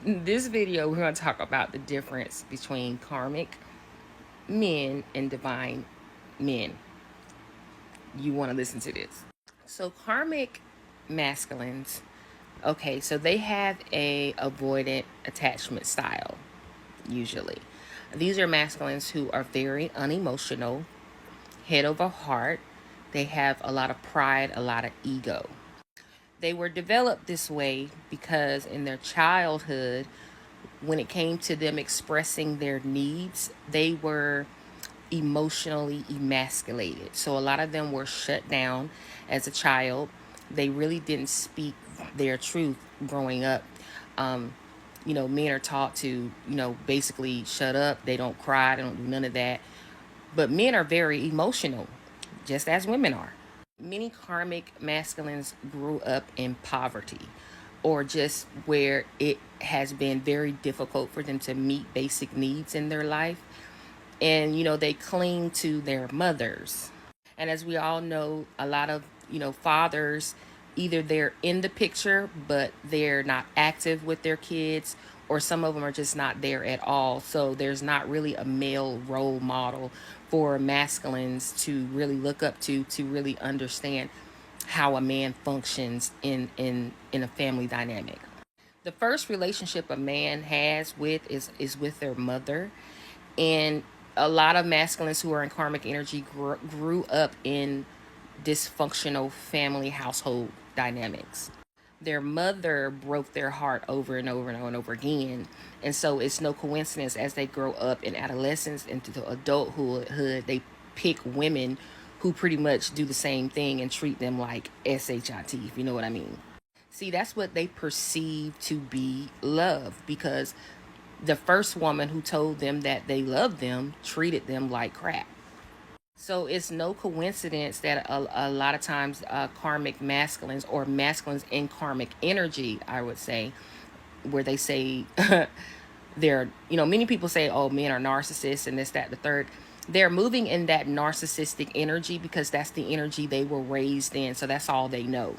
In this video, we're going to talk about the difference between karmic men and divine men. You want to listen to this. So karmic masculines, okay, so they have a avoidant attachment style usually. These are masculines who are very unemotional, head over heart. They have a lot of pride, a lot of ego. They were developed this way because in their childhood, when it came to them expressing their needs, they were emotionally emasculated. So a lot of them were shut down as a child. They really didn't speak their truth growing up. Men are taught to, basically shut up. They don't cry. They don't do none of that. But men are very emotional, just as women are. Many karmic masculines grew up in poverty or just where it has been very difficult for them to meet basic needs in their life. And, they cling to their mothers. And as we all know, a lot of, fathers, either they're in the picture, but they're not active with their kids, or some of them are just not there at all. So there's not really a male role model for masculines to really look up to really understand how a man functions in a family dynamic. The first relationship a man has is with their mother. And a lot of masculines who are in karmic energy grew up in dysfunctional family household dynamics. Their mother broke their heart over and over and over and over again. And so it's no coincidence as they grow up in adolescence into adulthood, they pick women who pretty much do the same thing and treat them like SHIT, if you know what I mean. See, that's what they perceive to be love, because the first woman who told them that they loved them treated them like crap. So it's no coincidence that a lot of times karmic masculines or masculines in karmic energy, I would say, where they say they're, many people say, oh, men are narcissists and this, that, the third. They're moving in that narcissistic energy because that's the energy they were raised in. So that's all they know.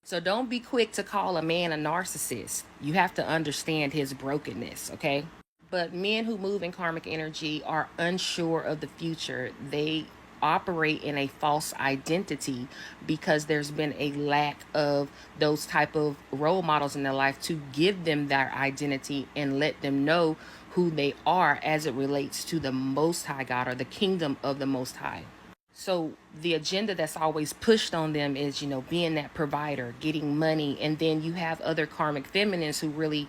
So don't be quick to call a man a narcissist. You have to understand his brokenness, okay? But men who move in karmic energy are unsure of the future. They operate in a false identity because there's been a lack of those type of role models in their life to give them their identity and let them know who they are as it relates to the Most High God or the kingdom of the Most High. So the agenda that's always pushed on them is, being that provider, getting money. And then you have other karmic feminines who really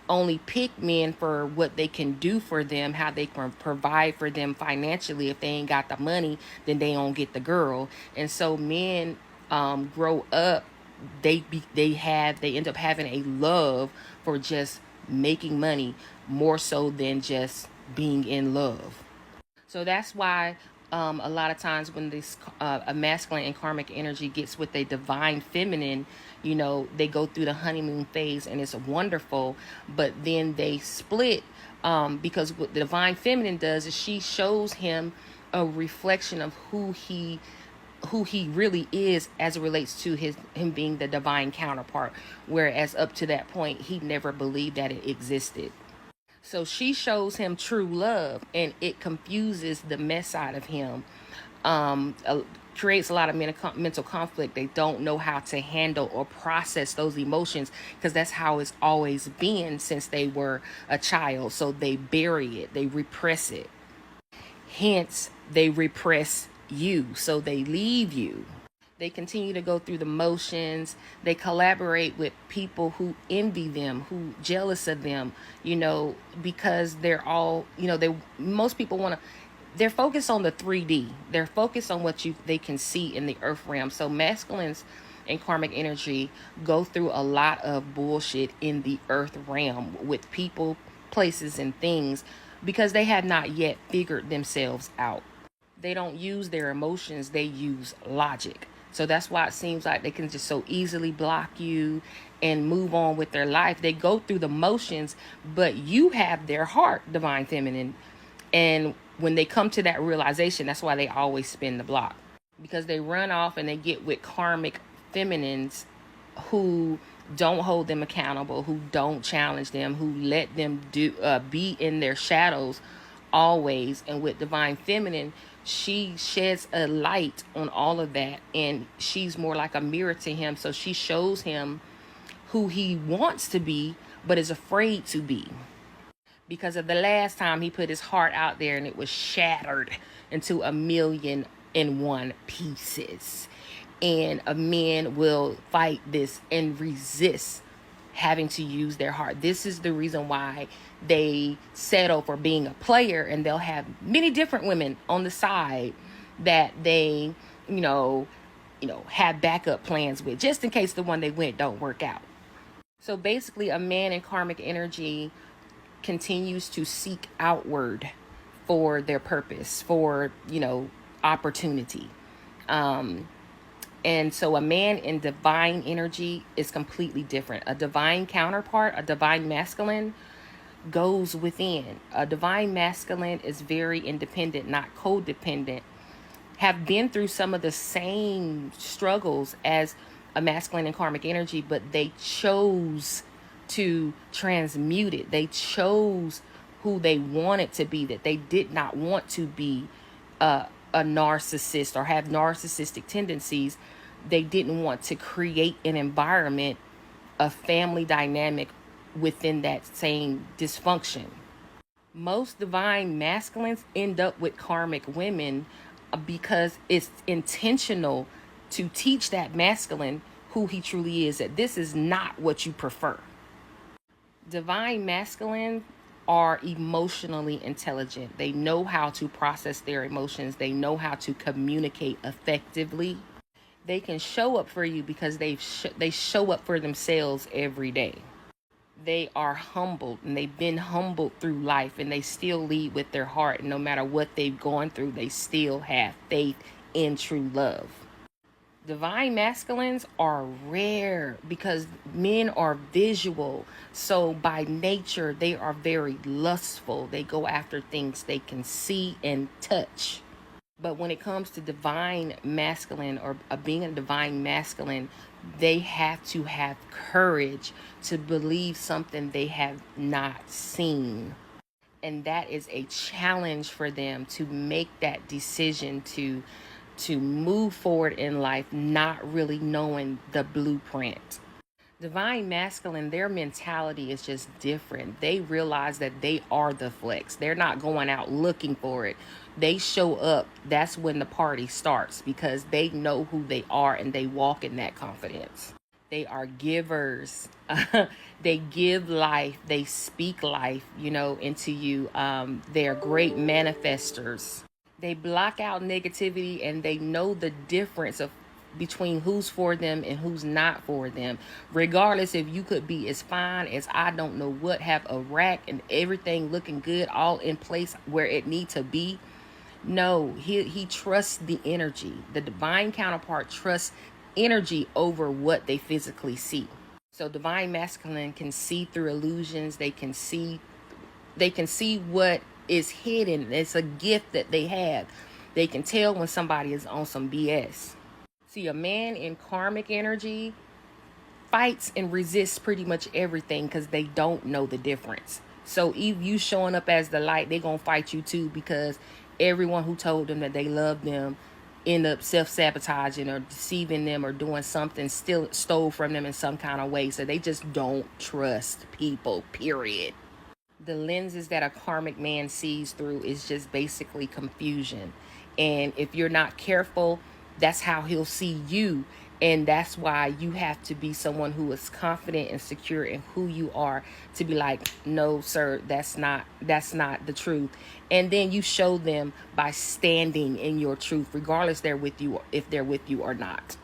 only pick men for what they can do for them, how they can provide for them financially. If they ain't got the money, then they don't get the girl. And so men grow up, they end up having a love for just making money more so than just being in love. So that's why a lot of times when this a masculine and karmic energy gets with a divine feminine, they go through the honeymoon phase and it's wonderful, but then they split because what the divine feminine does is she shows him a reflection of who he really is as it relates to him being the divine counterpart, whereas up to that point he never believed that it existed. So she shows him true love, and it confuses the mess out of him. Creates a lot of mental conflict. They don't know how to handle or process those emotions because that's how it's always been since they were a child. So they bury it, they repress it. Hence, they repress you. So they leave you. They continue to go through the motions. They collaborate with people who envy them, who jealous of them, because they're all, most people want to, they're focused on the 3D. They're focused on what they can see in the earth realm. So masculines and karmic energy go through a lot of bullshit in the earth realm with people, places, and things because they have not yet figured themselves out. They don't use their emotions, they use logic. So that's why it seems like they can just so easily block you and move on with their life. They go through the motions, but you have their heart, divine feminine. And when they come to that realization, that's why they always spin the block. Because they run off and they get with karmic feminines who don't hold them accountable, who don't challenge them, who let them be in their shadows always. And with divine feminine, she sheds a light on all of that, and she's more like a mirror to him. So she shows him who he wants to be but is afraid to be, because of the last time he put his heart out there and it was shattered into a million and one pieces. And a man will fight this and resist having to use their heart. This is the reason why they settle for being a player, and they'll have many different women on the side that they, have backup plans with, just in case the one they went don't work out. So basically, a man in karmic energy continues to seek outward for their purpose, for, opportunity. And so a man in divine energy is completely different. A divine counterpart, a divine masculine, goes within. A divine masculine is very independent, not codependent, have been through some of the same struggles as a masculine in karmic energy, but they chose to transmute it. They chose who they wanted to be, that they did not want to be a narcissist or have narcissistic tendencies. They didn't want to create an environment, a family dynamic within that same dysfunction. Most divine masculines end up with karmic women because it's intentional to teach that masculine who he truly is, that this is not what you prefer. Divine masculine are emotionally intelligent. They know how to process their emotions. They know how to communicate effectively. They can show up for you because they show up for themselves every day. They are humbled, and they've been humbled through life, and they still lead with their heart. And no matter what they've gone through, they still have faith in true love. Divine masculines are rare because men are visual. So by nature, they are very lustful. They go after things they can see and touch. But when it comes to divine masculine, or being a divine masculine, they have to have courage to believe something they have not seen. And that is a challenge for them to make that decision to move forward in life, not really knowing the blueprint. Divine masculine, their mentality is just different. They realize that they are the flex. They're not going out looking for it. They show up. That's when the party starts, because they know who they are and they walk in that confidence. They are givers. They give life. They speak life, into you. They're great manifestors. They block out negativity, and they know the difference between who's for them and who's not for them. Regardless if you could be as fine as I don't know what, have a rack and everything looking good, all in place where it needs to be. No, he trusts the energy. The divine counterpart trusts energy over what they physically see. So divine masculine can see through illusions. They can see what is hidden. It's a gift that they have. They can tell when somebody is on some BS. See, a man in karmic energy fights and resists pretty much everything because they don't know the difference. So if you showing up as the light, they're going to fight you too, because everyone who told them that they love them end up self-sabotaging or deceiving them or doing something, still stole from them in some kind of way. So they just don't trust people, period. The lenses that a karmic man sees through is just basically confusion. And if you're not careful, that's how he'll see you. And that's why you have to be someone who is confident and secure in who you are, to be like, no, sir, that's not the truth. And then you show them by standing in your truth, regardless if they're with you or not.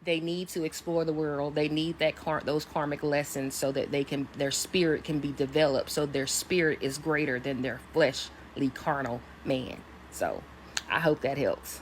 They need to explore the world. They need those karmic lessons so that their spirit can be developed. So their spirit is greater than their fleshly carnal man. So I hope that helps.